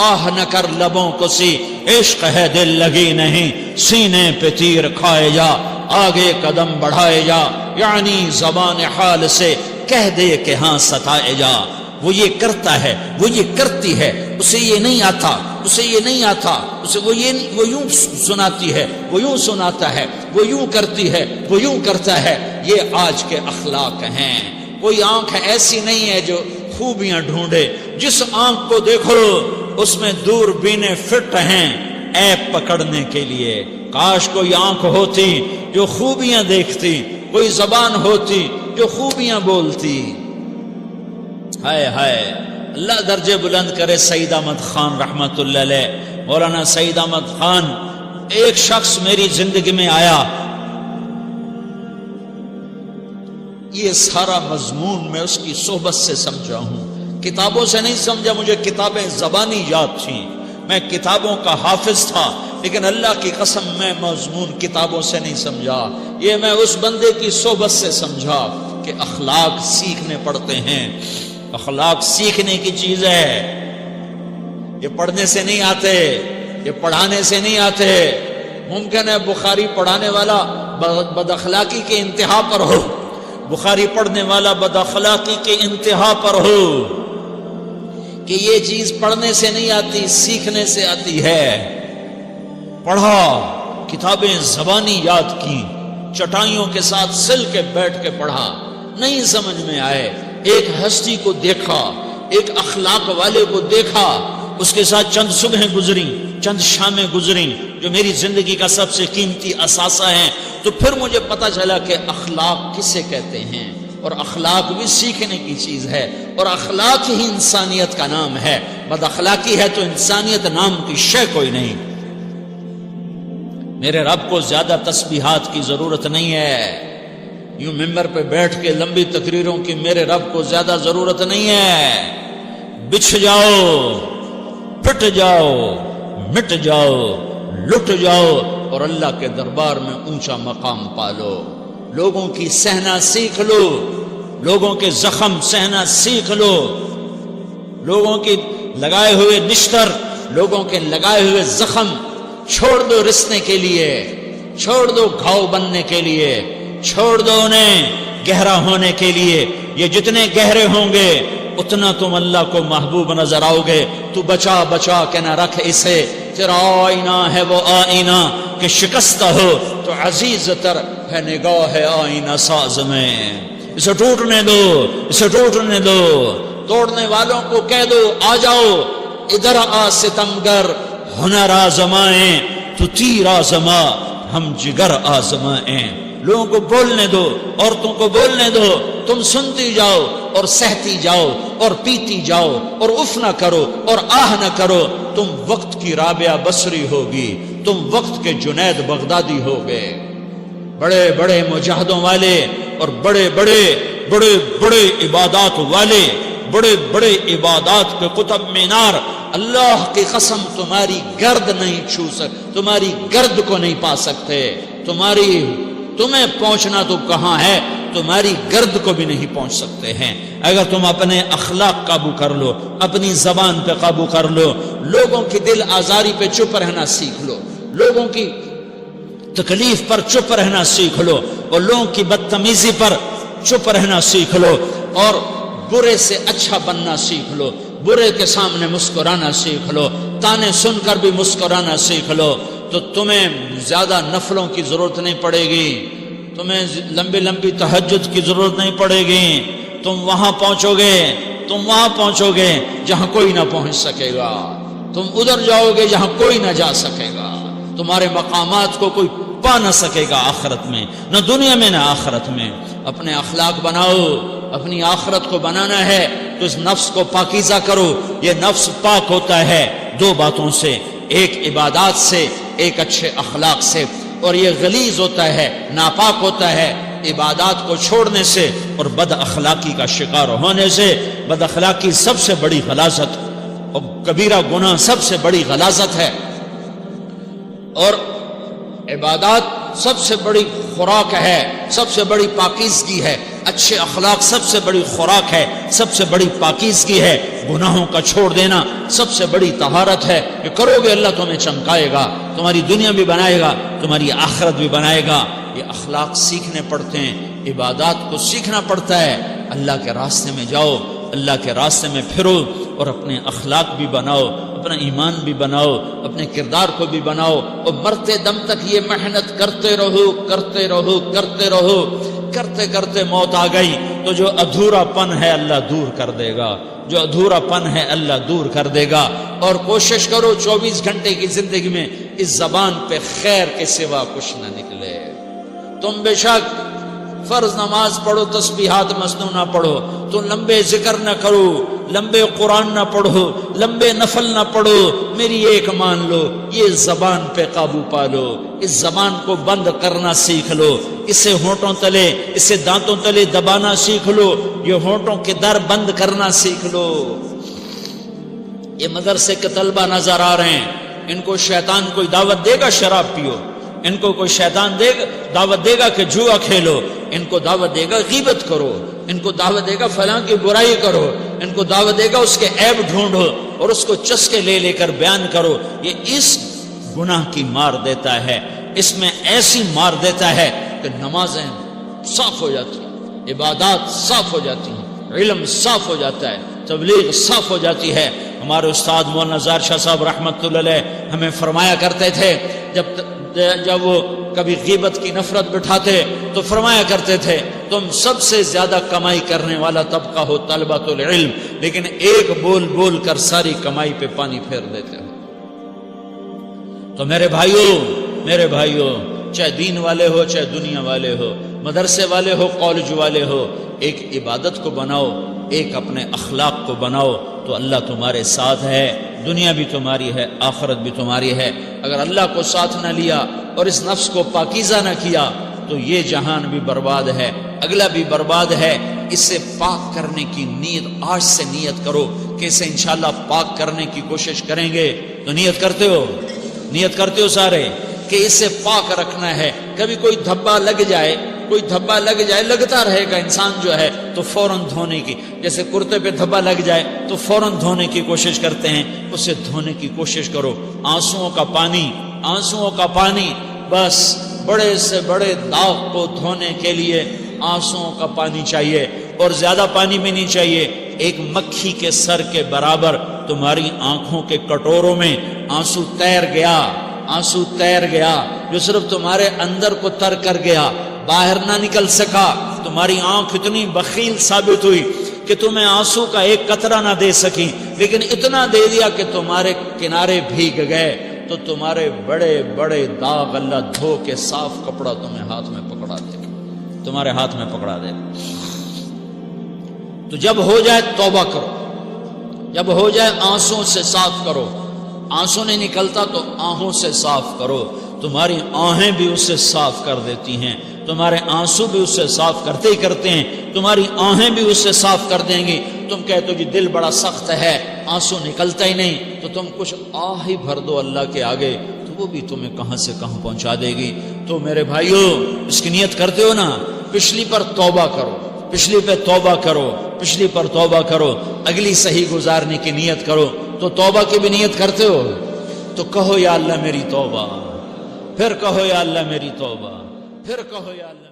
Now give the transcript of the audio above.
آہ نہ کر لبوں کو سی، عشق ہے دل لگی نہیں، سینے پہ تیر کھائے جا، آگے قدم بڑھائے جا، یعنی زبان حال سے کہہ دے کہ ہاں ستائے جا۔ وہ یہ کرتا ہے، وہ یہ کرتی ہے، اسے یہ نہیں آتا، اسے یہ نہیں آتا، اسے وہ یوں سناتی ہے، وہ یوں سناتا ہے، وہ یوں کرتی ہے، وہ یوں کرتا ہے۔ یہ آج کے اخلاق ہیں۔ کوئی آنکھ ایسی نہیں ہے جو خوبیاں ڈھونڈے، جس آنکھ کو دیکھو اس میں دوربینیں فٹ ہیں عیب پکڑنے کے لیے۔ کاش کوئی آنکھ ہوتی جو خوبیاں دیکھتی، کوئی زبان ہوتی جو خوبیاں بولتی۔ ہائے ہائے، اللہ درجے بلند کرے سعید احمد خان رحمت اللہ علیہ۔ مولانا سعید احمد خان، ایک شخص میری زندگی میں آیا، یہ سارا مضمون میں اس کی صحبت سے سمجھا ہوں، کتابوں سے نہیں سمجھا۔ مجھے کتابیں زبانی یاد تھیں، میں کتابوں کا حافظ تھا، لیکن اللہ کی قسم میں مضمون کتابوں سے نہیں سمجھا، یہ میں اس بندے کی صحبت سے سمجھا کہ اخلاق سیکھنے پڑتے ہیں۔ اخلاق سیکھنے کی چیز ہے، یہ پڑھنے سے نہیں آتے، یہ پڑھانے سے نہیں آتے۔ ممکن ہے بخاری پڑھانے والا بد اخلاقی کے انتہا پر ہو، بخاری پڑھنے والا بد اخلاقی کے انتہا پر ہو، کہ یہ چیز پڑھنے سے نہیں آتی، سیکھنے سے آتی ہے۔ پڑھا، کتابیں زبانی یاد کی، چٹائیوں کے ساتھ سل کے بیٹھ کے پڑھا، نہیں سمجھ میں آئے، ایک ہستی کو دیکھا، ایک اخلاق والے کو دیکھا، اس کے ساتھ چند صبحیں گزری، چند شامیں گزری جو میری زندگی کا سب سے قیمتی اثاثہ ہیں، تو پھر مجھے پتا چلا کہ اخلاق کسے کہتے ہیں، اور اخلاق بھی سیکھنے کی چیز ہے، اور اخلاق ہی انسانیت کا نام ہے۔ بد اخلاقی ہے تو انسانیت نام کی شے کوئی نہیں۔ میرے رب کو زیادہ تسبیحات کی ضرورت نہیں ہے، یوں ممبر پہ بیٹھ کے لمبی تقریروں کی میرے رب کو زیادہ ضرورت نہیں ہے۔ بچھ جاؤ، پٹ جاؤ، مٹ جاؤ، لٹ جاؤ، اور اللہ کے دربار میں اونچا مقام پالو۔ لوگوں کی سہنا سیکھ لو، لوگوں کے زخم سہنا سیکھ لو، لوگوں کی لگائے ہوئے نشتر، لوگوں کے لگائے ہوئے زخم چھوڑ دو رسنے کے لیے، چھوڑ دو گھاؤ بننے کے لیے، چھوڑ دو انہیں گہرا ہونے کے لیے۔ یہ جتنے گہرے ہوں گے اتنا تم اللہ کو محبوب نظر آؤ گے۔ تو بچا بچا کے نہ رکھ اسے، تیرا آئینہ ہے وہ آئینہ کہ شکستہ ہو تو عزیز تر ہے نگاہ آئینہ ساز میں۔ اسے ٹوٹنے دو، اسے ٹوٹنے دو۔ توڑنے والوں کو کہہ دو آ جاؤ، ادھر آ ستمگر، ہنر آزمائیں تو تیر آزما، ہم جگر آزمائیں۔ لوگوں کو بولنے دو، عورتوں کو بولنے دو، تم سنتی جاؤ اور سہتی جاؤ اور پیتی جاؤ اور اف نہ کرو اور آہ نہ کرو۔ تم وقت کی رابعہ بصری ہوگی، تم وقت کے جنید بغدادی ہوگے۔ بڑے بڑے مجاہدوں والے اور بڑے بڑے بڑے بڑے عبادات والے، بڑے بڑے عبادات کے قطب مینار، اللہ کی قسم تمہاری گرد نہیں چھو سکتے، تمہاری گرد کو نہیں پا سکتے۔ تمہیں پہنچنا تو کہاں ہے، تمہاری گرد کو بھی نہیں پہنچ سکتے ہیں۔ اگر تم اپنے اخلاق قابو کر لو، اپنی زبان پہ قابو کر لو، لوگوں کی دل آزاری پہ چپ رہنا سیکھ لو، لوگوں کی تکلیف پر چپ رہنا سیکھ لو، اور لوگوں کی بدتمیزی پر چپ رہنا سیکھ لو، اور برے سے اچھا بننا سیکھ لو، برے کے سامنے مسکرانا سیکھ لو، تانے سن کر بھی مسکرانا سیکھ لو، تو تمہیں زیادہ نفلوں کی ضرورت نہیں پڑے گی، تمہیں لمبی لمبی تہجد کی ضرورت نہیں پڑے گی۔ تم وہاں پہنچو گے، تم وہاں پہنچو گے جہاں کوئی نہ پہنچ سکے گا، تم ادھر جاؤ گے جہاں کوئی نہ جا سکے گا، تمہارے مقامات کو کوئی پا نہ سکے گا آخرت میں، نہ دنیا میں نہ آخرت میں۔ اپنے اخلاق بناؤ، اپنی آخرت کو بنانا ہے تو اس نفس کو پاکیزہ کرو۔ یہ نفس پاک ہوتا ہے دو باتوں سے، ایک عبادات سے، ایک اچھے اخلاق سے، اور یہ غلیظ ہوتا ہے، ناپاک ہوتا ہے عبادات کو چھوڑنے سے اور بد اخلاقی کا شکار ہونے سے۔ بد اخلاقی سب سے بڑی غلاظت اور کبیرہ گناہ سب سے بڑی غلاظت ہے، اور عبادات سب سے بڑی خوراک ہے، سب سے بڑی پاکیزگی ہے، اچھے اخلاق سب سے بڑی خوراک ہے، سب سے بڑی پاکیزگی ہے، گناہوں کا چھوڑ دینا سب سے بڑی طہارت ہے۔ یہ کرو گے اللہ تمہیں چمکائے گا، تمہاری دنیا بھی بنائے گا، تمہاری آخرت بھی بنائے گا۔ یہ اخلاق سیکھنے پڑتے ہیں، عبادات کو سیکھنا پڑتا ہے۔ اللہ کے راستے میں جاؤ، اللہ کے راستے میں پھرو، اور اپنے اخلاق بھی بناؤ، اپنا ایمان بھی بناؤ، اپنے کردار کو بھی بناؤ، اور مرتے دم تک یہ محنت کرتے رہو کرتے رہو کرتے رہو۔ کرتے کرتے موت آ گئی تو جو ادھورا پن ہے اللہ دور کر دے گا، جو ادھورا پن ہے اللہ دور کر دے گا۔ اور کوشش کرو 24 گھنٹے کی زندگی میں اس زبان پہ خیر کے سوا کچھ نہ نکلے۔ تم بے شک فرض نماز پڑھو، تسبیحات مسنونہ پڑھو، تو لمبے ذکر نہ کرو، لمبے قرآن نہ پڑھو، لمبے نفل نہ پڑھو، میری ایک مان لو، یہ زبان پہ قابو پالو، اس زبان کو بند کرنا سیکھ لو، اسے ہونٹوں تلے، اسے دانتوں تلے دبانا سیکھ لو، یہ ہونٹوں کے در بند کرنا سیکھ لو۔ یہ مدرسے کے طلبہ نظر آ رہے ہیں، ان کو شیطان کوئی دعوت دے گا شراب پیو، ان کو کوئی شیطان دعوت دے گا کہ جوا کھیلو، ان کو دعوت دے گا غیبت کرو، ان کو دعوت دے گا فلاں کی برائی کرو، ان کو دعوت دے گا اس کے عیب ڈھونڈو اور اس کو چسکے لے لے کر بیان کرو۔ یہ اس گناہ کی مار دیتا ہے، اس میں ایسی مار دیتا ہے کہ نمازیں صاف ہو جاتی ہیں، عبادات صاف ہو جاتی ہیں، علم صاف ہو جاتا ہے، تبلیغ صاف ہو جاتی ہے۔ ہمارے استاد مولانا زار شاہ صاحب رحمۃ اللہ علیہ ہمیں فرمایا کرتے تھے، جب وہ کبھی غیبت کی نفرت بٹھاتے تو فرمایا کرتے تھے تم سب سے زیادہ کمائی کرنے والا طبقہ ہو طلبۃ العلم، لیکن ایک بول بول کر ساری کمائی پہ پانی پھیر دیتے ہو۔ تو میرے بھائیوں چاہے دین والے ہو چاہے دنیا والے ہو، مدرسے والے ہو کالج والے ہو، ایک عبادت کو بناؤ، ایک اپنے اخلاق کو بناؤ، تو اللہ تمہارے ساتھ ہے، دنیا بھی تمہاری ہے، آخرت بھی تمہاری ہے۔ اگر اللہ کو ساتھ نہ لیا اور اس نفس کو پاکیزہ نہ کیا تو یہ جہان بھی برباد ہے، اگلا بھی برباد ہے۔ اسے پاک کرنے کی نیت آج سے نیت کرو کہ اسے انشاءاللہ پاک کرنے کی کوشش کریں گے۔ تو نیت کرتے ہو سارے کہ اسے پاک رکھنا ہے۔ کبھی کوئی دھبا لگ جائے، لگتا رہے گا انسان جو ہے تو فوراً دھونے کی، جیسے کرتے پہ دھبا لگ جائے تو فوراً دھونے کی کوشش کرتے ہیں، اسے دھونے کی کوشش کرو۔ آنسوؤں کا پانی بس بڑے سے بڑے داغ کو دھونے کے لیے آنسوؤں کا پانی چاہیے، اور زیادہ پانی بھی نہیں چاہیے۔ ایک مکھی کے سر کے برابر تمہاری آنکھوں کے کٹوروں میں آنسو تیر گیا جو صرف تمہارے اندر کو تر کر گیا، باہر نہ نکل سکا۔ تمہاری آنکھ اتنی بخیل ثابت ہوئی کہ تمہیں آنسو کا ایک قطرہ نہ دے سکی، لیکن اتنا دے دیا کہ تمہارے کنارے بھیگ گئے۔ تو تمہارے بڑے بڑے داغ اللہ دھو کے صاف کپڑا تمہیں ہاتھ میں پکڑا دے گا، تمہارے ہاتھ میں پکڑا دے گا۔ تو جب ہو جائے توبہ کرو، جب ہو جائے آنسوں سے صاف کرو، آنسو نہیں نکلتا تو آہوں سے صاف کرو، تمہاری آہیں بھی اسے صاف کر دیتی ہیں، تمہارے آنسو بھی اسے صاف کرتے ہی کرتے ہیں، تمہاری آہیں بھی اسے صاف کر دیں گی۔ تم کہتے ہو جی دل بڑا سخت ہے، آنسو نکلتا ہی نہیں، تو تم کچھ آہ ہی بھر دو اللہ کے آگے، تو وہ بھی تمہیں کہاں سے کہاں پہنچا دے گی۔ تو میرے بھائیو اس کی نیت کرتے ہو نا، پچھلی پر توبہ کرو، پچھلی پہ توبہ کرو، پچھلی پر توبہ کرو، اگلی صحیح گزارنے کی نیت کرو۔ تو توبہ کی بھی نیت کرتے ہو تو کہو یا اللہ میری توبہ، پھر کہو یا اللہ میری توبہ، پھر کہو یا اللہ